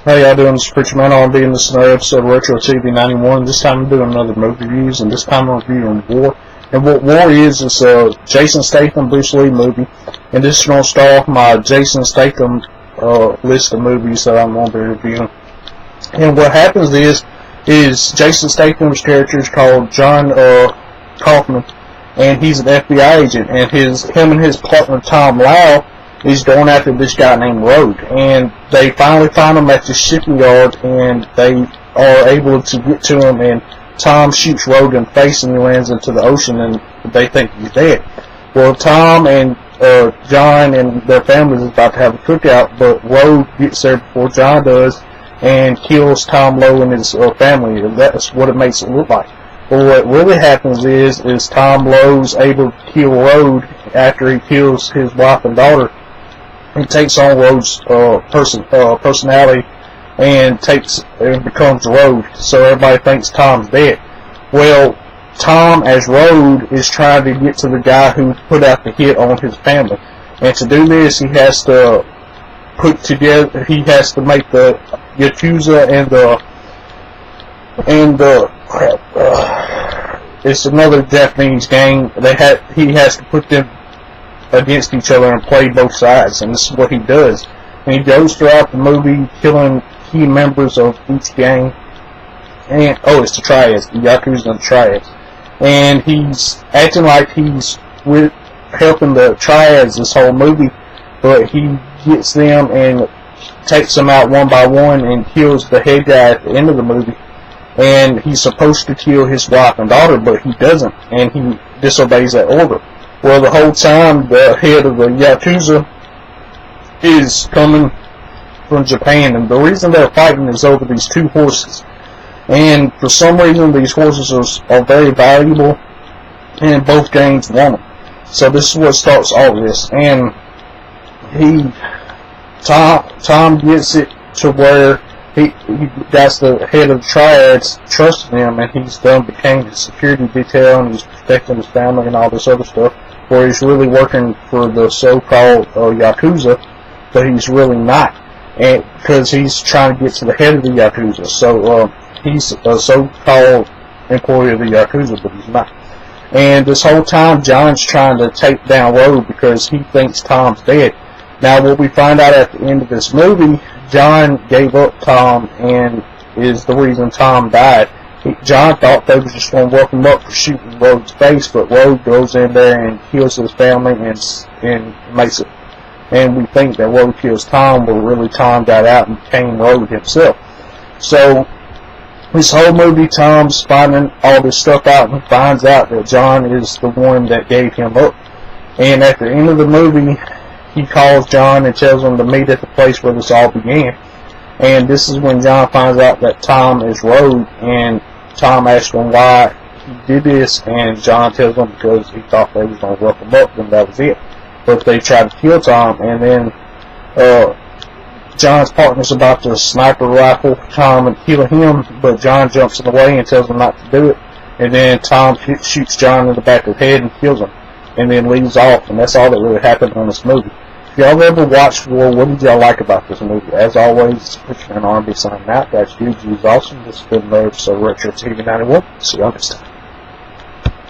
How y'all doing? This is Preacher Man R&B, and this is another episode of Retro TV 91. This time I'm doing another movie reviews, and this time I'm reviewing War. And what War is a Jason Statham Bruce Lee movie. And this is going to start off my Jason Statham list of movies that I'm going to be reviewing. And what happens is Jason Statham's character is called John Kaufman, and he's an FBI agent, and him and his partner Tom Lau is going after this guy named Road, and they finally find him at the shipyard, and they are able to get to him, and Tom shoots Road in the face, and he lands into the ocean, and they think he's dead. Well, Tom and John and their families is about to have a cookout, but Road gets there before John does, and kills Tom Lowe and his family, and that's what it makes it look like. But what really happens is Tom Lowe's able to kill Road after he kills his wife and daughter. He takes on Road's personality and becomes Road, so everybody thinks Tom's dead. Well, Tom as Road is trying to get to the guy who put out the hit on his family, and to do this he has to make the Yakuza it's another Japanese gang. He has to put them against each other and play both sides, and this is what he does. And he goes throughout the movie killing key members of each gang. And it's the Triads, the Yakuza and the Triads. And he's acting like he's helping the Triads this whole movie, but he gets them and takes them out one by one and kills the head guy at the end of the movie. And he's supposed to kill his wife and daughter, but he doesn't, and he disobeys that order. Well, the whole time, the head of the Yakuza is coming from Japan, and the reason they're fighting is over these two horses. And for some reason, these horses are very valuable, and both gangs want them. So this is what starts all this. And Tom gets it to where he got the head of the Triads trusting him, and he's became his security detail, and he's protecting his family and all this other stuff, where he's really working for the so-called Yakuza, but he's really not, and because he's trying to get to the head of the Yakuza. So he's a so-called employee of the Yakuza, but he's not. And this whole time, John's trying to take down Road because he thinks Tom's dead. Now, what we find out at the end of this movie, John gave up Tom and is the reason Tom died. John thought they was just going to work him up for shooting Road's face, but Road goes in there and kills his family and makes it. And we think that Road kills Tom, but really Tom got out and became Road himself. So this whole movie, Tom's finding all this stuff out, and finds out that John is the one that gave him up. And at the end of the movie, he calls John and tells him to meet at the place where this all began. And this is when John finds out that Tom is Road, and Tom asks him why he did this, and John tells him because he thought they was going to rough him up, and that was it. But they tried to kill Tom, and then John's partner's about to sniper rifle Tom and kill him, but John jumps in the way and tells him not to do it. And then Tom shoots John in the back of the head and kills him, and then leaves off, and that's all that really happened on this movie. If y'all ever watched War, what did y'all like about this movie? As always, Preacher Man R&B signing out. That's UG's awesome. This has been another episode of Retro TV 91. See y'all next time.